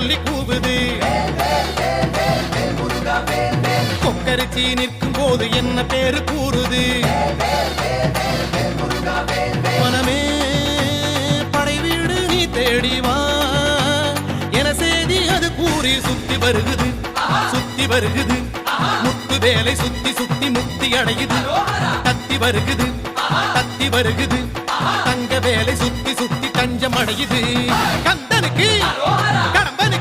சொல்லி கூவுது. கொக்கரிச்சி நிற்கும் போது என்ன பேரு கூறுது. மனமே படை வீடு நீ தேடிவா என செய்தி அது கூறி சுத்தி வருகுது. சுத்தி வருகுது முத்து வேலை சுத்தி சுத்தி முக்தி அடையுது. தத்தி வருகுது தத்தி வருகுது தங்க வேலை சுத்தி சுத்தி தஞ்சம் அடையுது. கந்தனுக்கு கடம்பனுக்கு